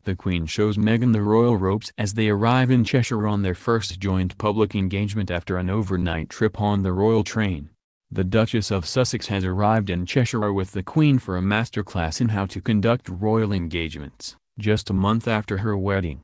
The Queen shows Meghan the royal ropes as they arrive in Cheshire on their first joint public engagement after an overnight trip on the royal train. The Duchess of Sussex has arrived in Cheshire with the Queen for a masterclass in how to conduct royal engagements, just a month after her wedding.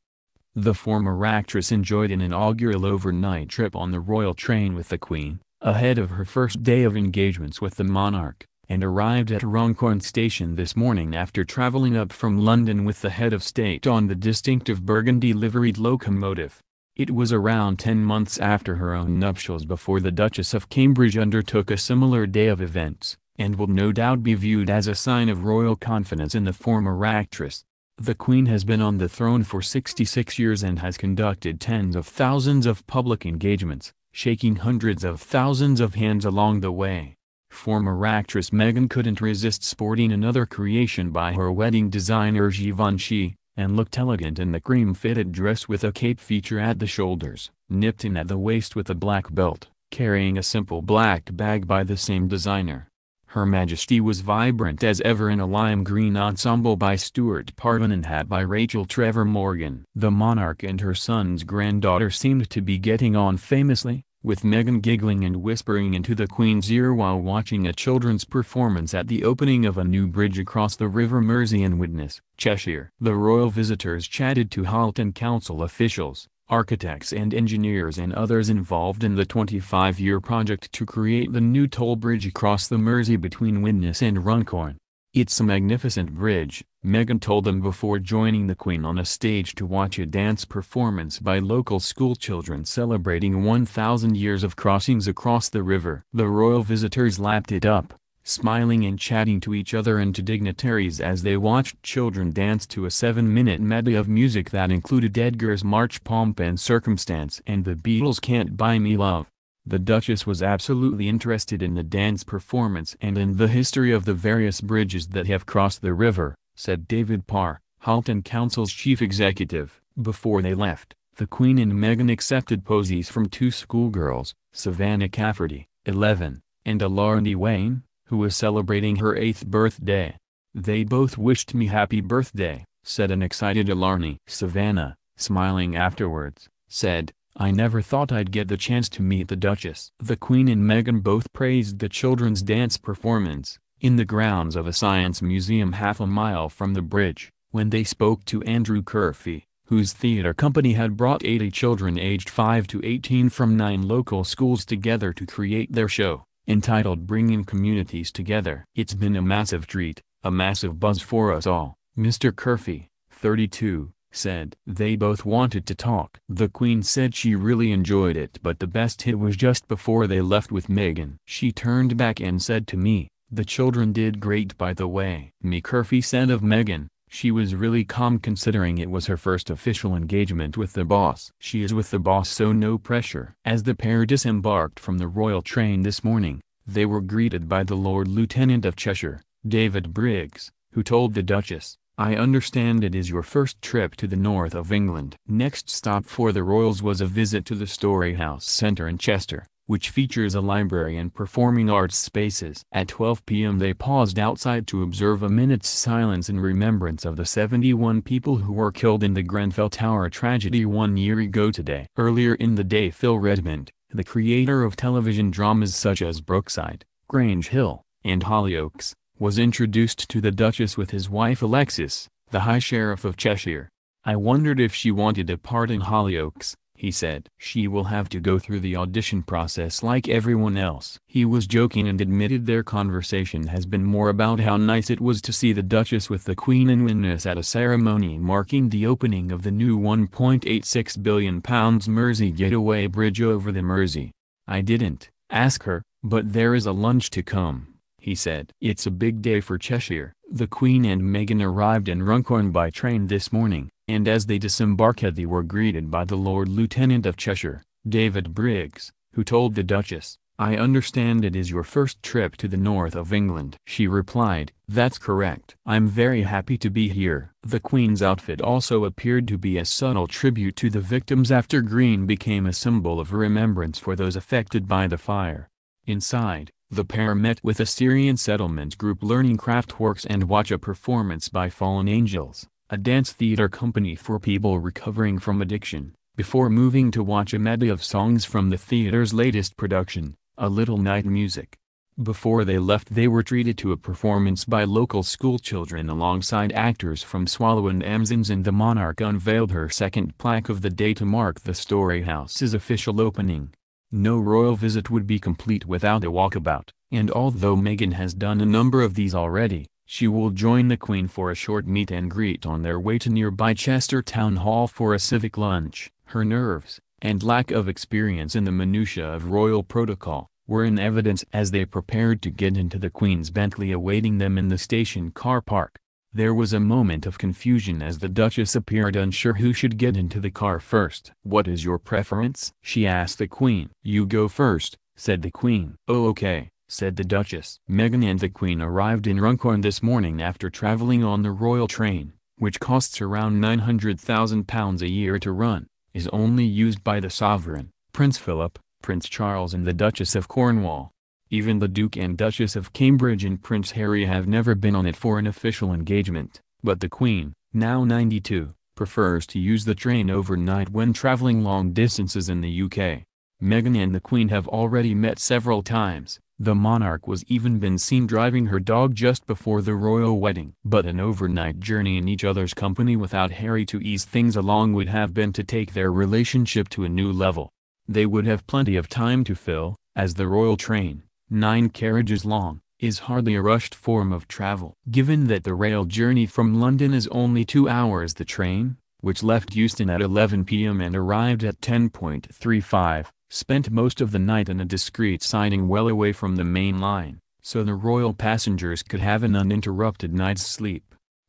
The former actress enjoyed an inaugural overnight trip on the royal train with the Queen, ahead of her first day of engagements with the monarch, and arrived at Runcorn station this morning after travelling up from London with the head of state on the distinctive burgundy-liveried locomotive. It was around 10 months after her own nuptials before the Duchess of Cambridge undertook a similar day of events, and will no doubt be viewed as a sign of royal confidence in the former actress. The Queen has been on the throne for 66 years and has conducted tens of thousands of public engagements, shaking hundreds of thousands of hands along the way. Former actress Meghan couldn't resist sporting another creation by her wedding designer Givenchy, and looked elegant in the cream-fitted dress with a cape feature at the shoulders, nipped in at the waist with a black belt, carrying a simple black bag by the same designer. Her Majesty was vibrant as ever in a lime green ensemble by Stuart Parvin and hat by Rachel Trevor Morgan. The monarch and her son's granddaughter seemed to be getting on famously, with Meghan giggling and whispering into the Queen's ear while watching a children's performance at the opening of a new bridge across the River Mersey in Widnes, Cheshire. The royal visitors chatted to Halton Council officials, architects and engineers and others involved in the 25-year project to create the new toll bridge across the Mersey between Widnes and Runcorn. "It's a magnificent bridge," Meghan told them before joining the Queen on a stage to watch a dance performance by local schoolchildren celebrating 1,000 years of crossings across the river. The royal visitors lapped it up, smiling and chatting to each other and to dignitaries as they watched children dance to a 7-minute medley of music that included Edgar's March Pomp and Circumstance and the Beatles' Can't Buy Me Love. The Duchess was absolutely interested in the dance performance and in the history of the various bridges that have crossed the river, said David Parr, Halton Council's chief executive. Before they left, the Queen and Meghan accepted posies from two schoolgirls, Savannah Cafferty, 11, and Alarni Wayne, who was celebrating her 8th birthday. "They both wished me happy birthday," said an excited Alarni. Savannah, smiling afterwards, said, "I never thought I'd get the chance to meet the Duchess." The Queen and Meghan both praised the children's dance performance, in the grounds of a science museum half a mile from the bridge, when they spoke to Andrew Curfey, whose theatre company had brought 80 children aged 5 to 18 from 9 local schools together to create their show, entitled Bringing Communities Together. "It's been a massive treat, a massive buzz for us all," Mr. Curfey, 32, said. They both wanted to talk. The Queen said she really enjoyed it, but the best hit was just before they left with Meghan. "She turned back and said to me, 'The children did great by the way.'" Curfey said of Meghan, "She was really calm considering it was her first official engagement with the boss. She is with the boss, so no pressure." As the pair disembarked from the royal train this morning, they were greeted by the Lord Lieutenant of Cheshire, David Briggs, who told the Duchess, "I understand it is your first trip to the north of England." Next stop for the royals was a visit to the Storyhouse Centre in Chester, which features a library and performing arts spaces. At 12 p.m. they paused outside to observe a minute's silence in remembrance of the 71 people who were killed in the Grenfell Tower tragedy 1 year ago today. Earlier in the day, Phil Redmond, the creator of television dramas such as Brookside, Grange Hill, and Hollyoaks, was introduced to the Duchess with his wife Alexis, the High Sheriff of Cheshire. "I wondered if she wanted a part in Hollyoaks," he said. "She will have to go through the audition process like everyone else." He was joking and admitted their conversation has been more about how nice it was to see the Duchess with the Queen in Widnes at a ceremony marking the opening of the new £1.86 billion Mersey Getaway Bridge over the Mersey. "I didn't ask her, but there is a lunch to come," he said. It's a big day for Cheshire. The Queen and Meghan arrived in Runcorn by train this morning, and as they disembarked they were greeted by the Lord Lieutenant of Cheshire, David Briggs, who told the Duchess, "I understand it is your first trip to the north of England." She replied, "That's correct. I'm very happy to be here." The Queen's outfit also appeared to be a subtle tribute to the victims after green became a symbol of remembrance for those affected by the fire. Inside, the pair met with a Syrian settlement group learning craftworks and watch a performance by fallen angels. a dance theater company for people recovering from addiction, before moving to watch a medley of songs from the theater's latest production, A Little Night Music. Before they left, they were treated to a performance by local schoolchildren alongside actors from Swallow and Amazons, and the monarch unveiled her second plaque of the day to mark the Story House's official opening. No royal visit would be complete without a walkabout, and although Meghan has done a number of these already, she will join the Queen for a short meet and greet on their way to nearby Cheshire Town Hall for a civic lunch. Her nerves, and lack of experience in the minutiae of royal protocol, were in evidence as they prepared to get into the Queen's Bentley awaiting them in the station car park. There was a moment of confusion as the Duchess appeared unsure who should get into the car first. "What is your preference?" she asked the Queen. "You go first," said the Queen. "Oh, okay," said the Duchess. Meghan and the Queen arrived in Runcorn this morning after travelling on the royal train, which costs around £900,000 a year to run, is only used by the sovereign, Prince Philip, Prince Charles and the Duchess of Cornwall. Even the Duke and Duchess of Cambridge and Prince Harry have never been on it for an official engagement, but the Queen, now 92, prefers to use the train overnight when traveling long distances in the UK. Meghan and the Queen have already met several times. The monarch was even been seen driving her dog just before the royal wedding. But an overnight journey in each other's company without Harry to ease things along would have been to take their relationship to a new level. They would have plenty of time to fill, as the royal train, 9 carriages long, is hardly a rushed form of travel. Given that the rail journey from London is only 2 hours, the train, which left Euston at 11 p.m. and arrived at 10:35, spent most of the night in a discreet siding well away from the main line, so the royal passengers could have an uninterrupted night's sleep.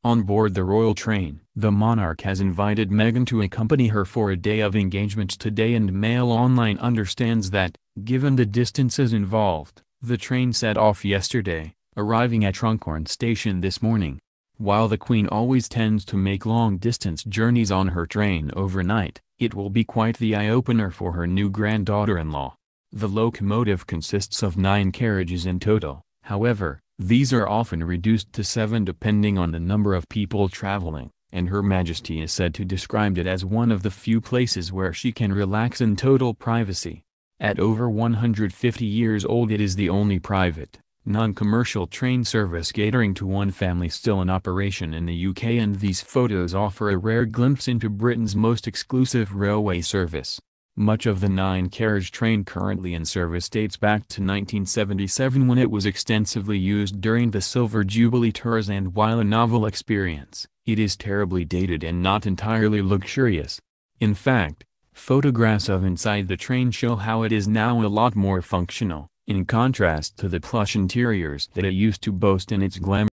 On board the royal train, the monarch has invited Meghan to accompany her for a day of engagements today, and Mail Online understands that, given the distances involved, the train set off yesterday, arriving at Runcorn station this morning. While the Queen always tends to make long-distance journeys on her train overnight, it will be quite the eye-opener for her new granddaughter-in-law. The locomotive consists of 9 carriages in total, however, these are often reduced to 7 depending on the number of people traveling, and Her Majesty is said to describe it as one of the few places where she can relax in total privacy. At over 150 years old, it is the only private, non-commercial train service catering to one family still in operation in the UK, and these photos offer a rare glimpse into Britain's most exclusive railway service. Much of the 9-carriage train currently in service dates back to 1977, when it was extensively used during the Silver Jubilee tours, and while a novel experience, it is terribly dated and not entirely luxurious. In fact, photographs of inside the train show how it is now a lot more functional, in contrast to the plush interiors that it used to boast in its glamour.